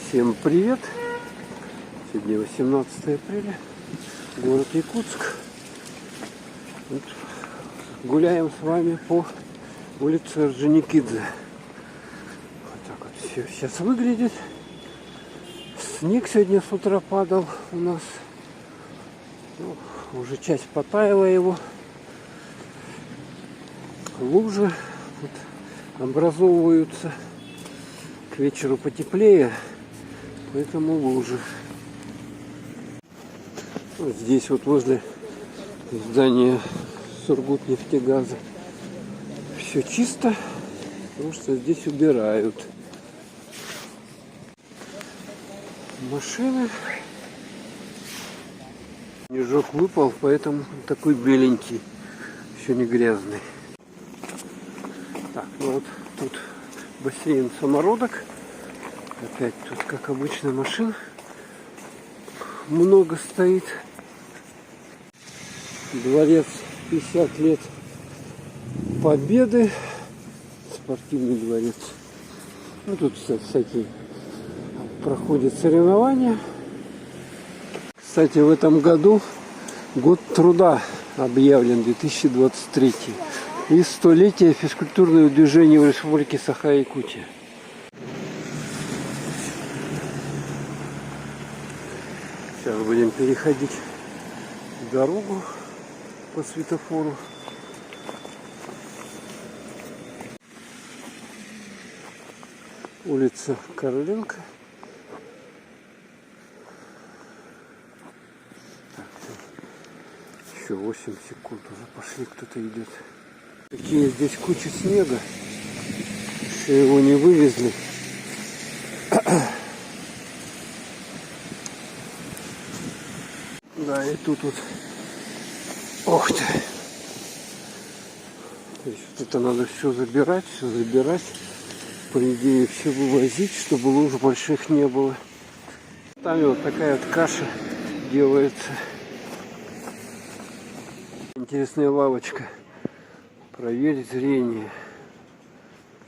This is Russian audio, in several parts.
Всем привет! Сегодня 18 апреля, город Якутск. Вот. Гуляем с вами по улице Орджоникидзе. Вот так вот все сейчас выглядит. Снег сегодня с утра падал у нас. Ну, уже часть потаяла его. Лужи вот образовываются. К вечеру потеплее, поэтому лужи. Вот здесь вот возле здания Сургутнефтегаза все чисто, потому что здесь убирают. Машины. Снежок выпал, поэтому такой беленький, еще не грязный. Так, ну вот тут бассейн самородок. Опять тут, как обычно, машин много стоит. Дворец 50 лет Победы. Спортивный дворец. Ну, тут, кстати, всякие проходят соревнования. Кстати, в этом году год труда объявлен, 2023. И столетие физкультурного движения в Республике Саха-Якутия. Сейчас будем переходить дорогу по светофору. Улица Короленко. Так, еще 8 секунд уже пошли, кто-то идет. Какие здесь куча снега. Еще его не вывезли. Да, и тут вот. Ох ты. То есть вот это надо все забирать. По идее, все вывозить, чтобы луж больших не было. Там вот такая вот каша делается. Интересная лавочка. Проверить зрение.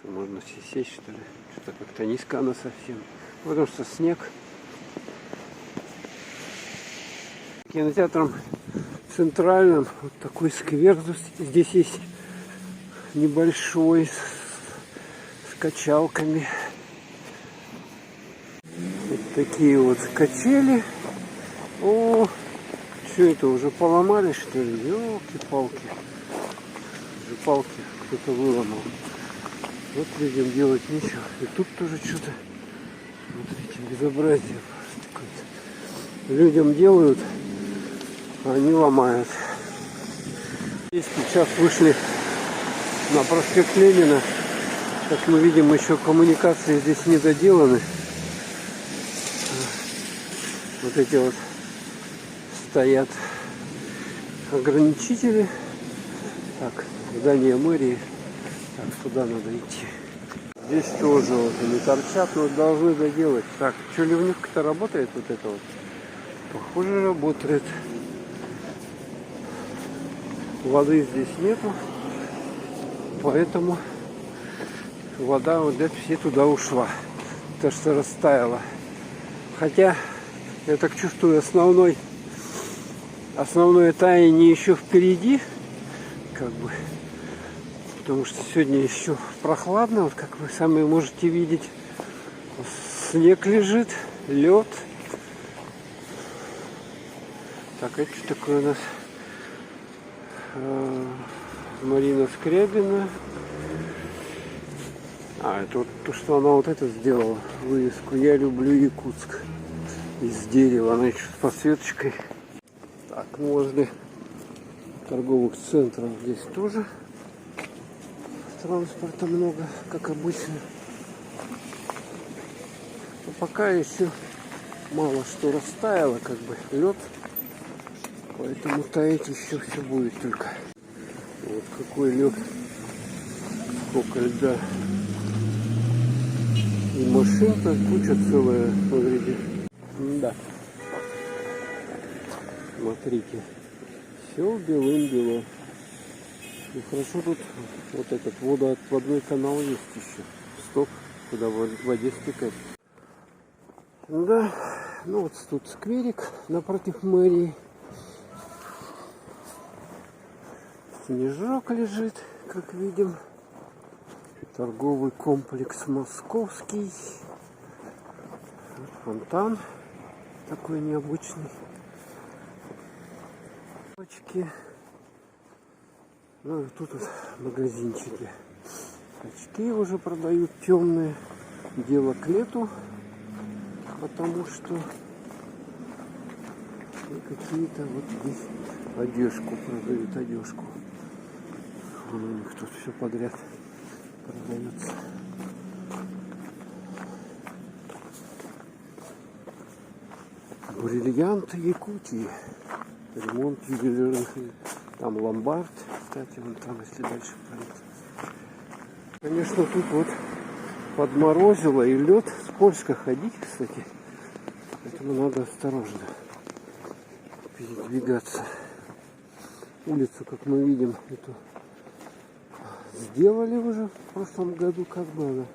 Можно сесть, что ли. Что-то как-то низко она совсем. Потому что снег. Кинотеатром центральным. Вот такой сквер. Здесь есть небольшой. С качалками. Вот такие вот качели. О, что это, уже поломали, что ли? Ёлки-палки. Палки кто-то выломал. Вот людям делать нечего. И тут тоже что-то, смотрите, безобразие. Людям делают, а они ломают. Здесь сейчас вышли на проспект Ленина. Как мы видим, еще коммуникации здесь не доделаны. Вот эти вот стоят ограничители. Так, здание мэрии. Так, туда надо идти. Здесь тоже вот они торчат, но должны доделать. Так, что, ливневка-то работает вот это вот? Похоже, работает. Воды здесь нету, поэтому вода вот все туда ушла. То, что растаяла. Хотя, я так чувствую, основное таяние еще впереди. Как бы, потому что сегодня еще прохладно, вот как вы сами можете видеть, снег лежит, лед. Так, это что такое у нас? Марина Скрябина. А, это вот то, что она вот это сделала, вывеску «Я люблю Якутск» из дерева, она еще с подсветочкой. Так, ну возле торговых центров здесь тоже транспорта много, как обычно. Но пока еще мало что растаяло, как бы лед, поэтому таять еще все будет только. Вот какой лед, сколько льда. И машин-то куча целая, смотрите. Да. Смотрите. Все белым-бело. И хорошо тут вот этот водоотводной канал есть еще. Сток, куда в воде стекать. Да, ну вот тут скверик напротив мэрии. Снежок лежит, как видим. Торговый комплекс Московский. Фонтан такой необычный. Ну и тут вот магазинчики. Очки уже продают темные. Дело к лету, потому что какие-то вот здесь одежку продают, одежку. Вон у них тут все подряд продается. Бриллианты Якутии. Ремонт ювелирных. Там ломбард, кстати, вон там, если дальше пройти. Конечно, тут вот подморозило и лед. Скользко ходить, кстати. Поэтому надо осторожно передвигаться. Улицу, как мы видим, эту сделали уже в прошлом году, как бы она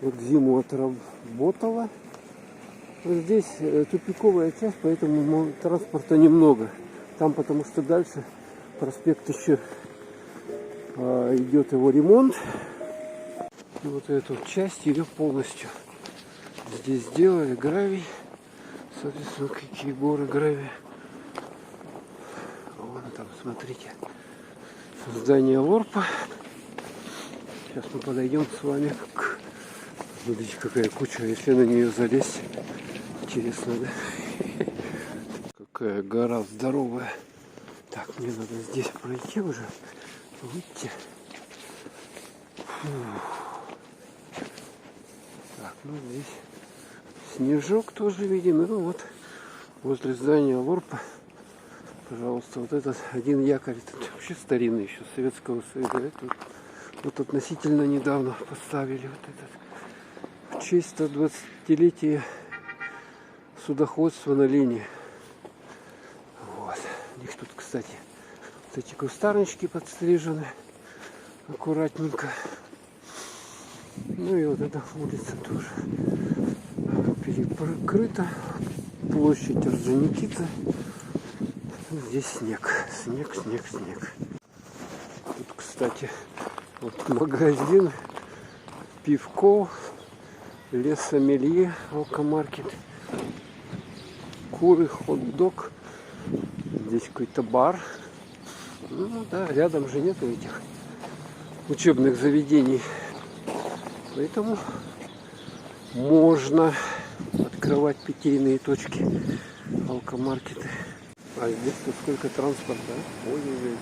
вот зиму отработала. Вот здесь тупиковая часть, поэтому транспорта немного. Там, потому что дальше проспект еще идет его ремонт. И вот эту часть ее полностью здесь сделали, гравий. Соответственно, какие горы гравия. Вон там, смотрите, здание Лорпа. Сейчас мы подойдем с вами к... Смотрите, какая куча, если на нее залезть. Интересно, да? Какая гора здоровая. Так, мне надо здесь пройти уже. Выйти. Так, ну здесь снежок тоже видим. Ну вот, возле здания Лорпа, пожалуйста, вот этот один якорь. Это вообще старинный еще, Советского Союза. Это вот относительно недавно поставили вот этот. В честь 120-летия судоходства на линии. Вот. У них тут, кстати, вот эти кустарнички подстрижены аккуратненько. Ну и вот эта улица тоже перекрыта. Площадь Орджоникидзе. Здесь снег. Снег. Тут, кстати, вот магазин, пивко, лесомелье, алкомаркет, куры, хот-дог. Здесь какой-то бар. Ну да, рядом же нету этих учебных заведений. Поэтому можно открывать питейные точки, алкомаркеты. А здесь-то сколько транспорта, да? Ой-ой-ой.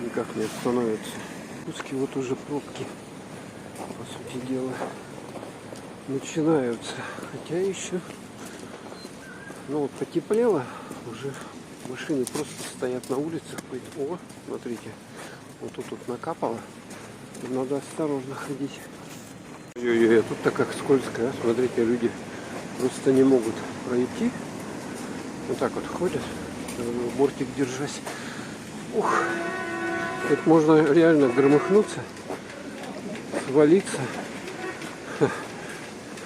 Никак не остановится. Пуски вот уже пробки, по сути дела, начинаются. Хотя еще, ну вот потеплело, уже машины просто стоят на улицах. О, смотрите, вот тут накапало. Надо осторожно ходить. Ой-ой-ой, тут-то как скользко, а? Смотрите, люди просто не могут пройти. Вот так вот ходят, бортик держась. Ух, тут можно реально громыхнуться, свалиться.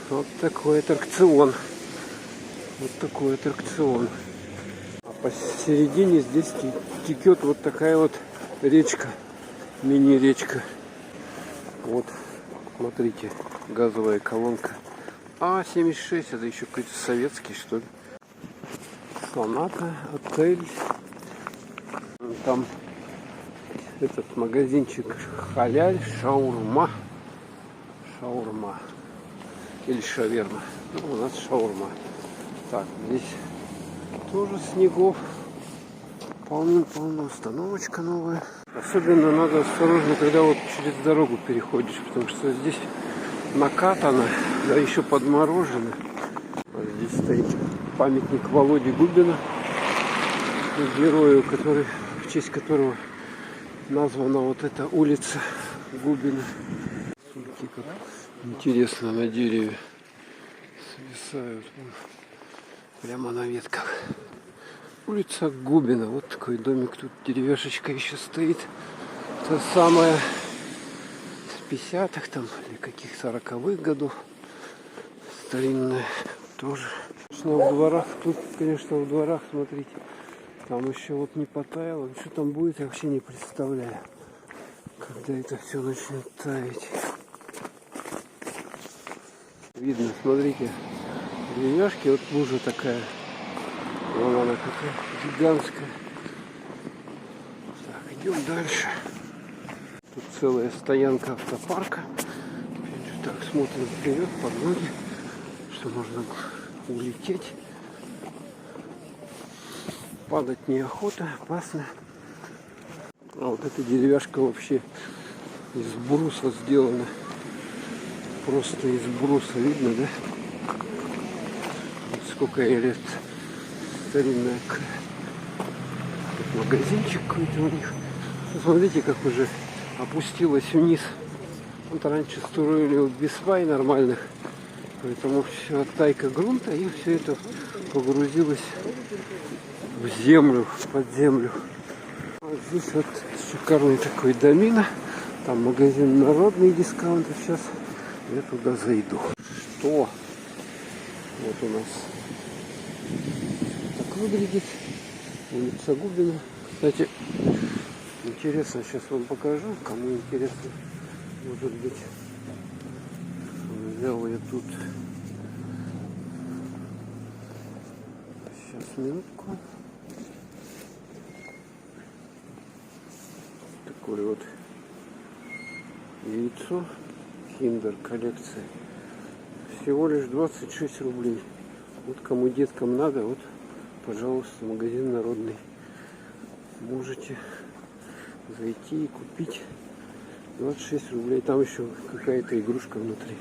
Вот такой аттракцион. Вот такой аттракцион. А посередине здесь текет вот такая вот речка, мини-речка. Вот, смотрите, газовая колонка. А-76, это еще какой-то советский, что ли. Соната, отель. Там этот магазинчик халяль, шаурма. Шаурма. Или шаверма. Ну, у нас шаурма. Так, здесь тоже снегов. Полно-полно. Остановочка новая. Особенно надо осторожно, когда вот через дорогу переходишь, потому что здесь накатано, да еще подморожено. Вот здесь стоит памятник Володе Губина, герою, в честь которого названа вот эта улица Губина. Как интересно, на дереве свисают прямо на ветках. Улица Губина. Вот такой домик. Тут деревяшечка еще стоит. Та самая с 50-х там или каких 40-х годов. Старинная. тоже. Конечно, в дворах, тут, конечно, в дворах, смотрите, там еще вот не потаяло. Что там будет, я вообще не представляю, когда это все начнет таять. Видно, смотрите, деревяшки, вот лужа такая. Вон она какая гигантская. Так, идем дальше. Тут целая стоянка автопарка. Так, смотрим вперед, под ноги, что можно улететь. Падать неохота, опасно. А вот эта деревяшка вообще из бруса сделана. Просто из бруса, видно, да? Вот сколько ей лет. Старинная. Тут магазинчик какой-то у них. Смотрите, как уже опустилась вниз. Вот раньше строили вот без свай нормальных. Поэтому все оттайка грунта, и все это погрузилось в землю, под землю. А здесь вот шикарный такой домина. Там магазин народный дискаунтер. Сейчас я туда зайду. Что? Вот у нас так выглядит улица Губина. Кстати, интересно, сейчас вам покажу, кому интересно, может быть, взял я тут. Сейчас, минутку. Такое вот яйцо Kinder коллекция. Всего лишь 26 рублей. Вот кому деткам надо, вот, пожалуйста, магазин народный. Можете зайти и купить. 26 рублей. Там еще какая-то игрушка внутри.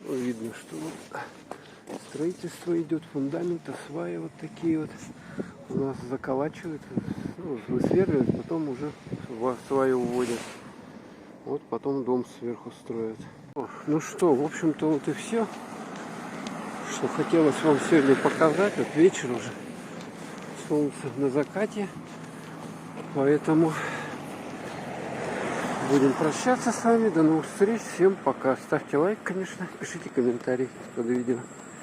Ну, видно, что вот строительство идет, фундамента, сваи вот такие вот у нас заколачивают, ну, высверливают, потом уже сваи уводят. Вот потом дом сверху строят. Ну что, в общем-то, вот и все, что хотелось вам сегодня показать. Вот вечер уже, солнце на закате, поэтому будем прощаться с вами. До новых встреч, всем пока. Ставьте лайк, конечно, пишите комментарии под видео.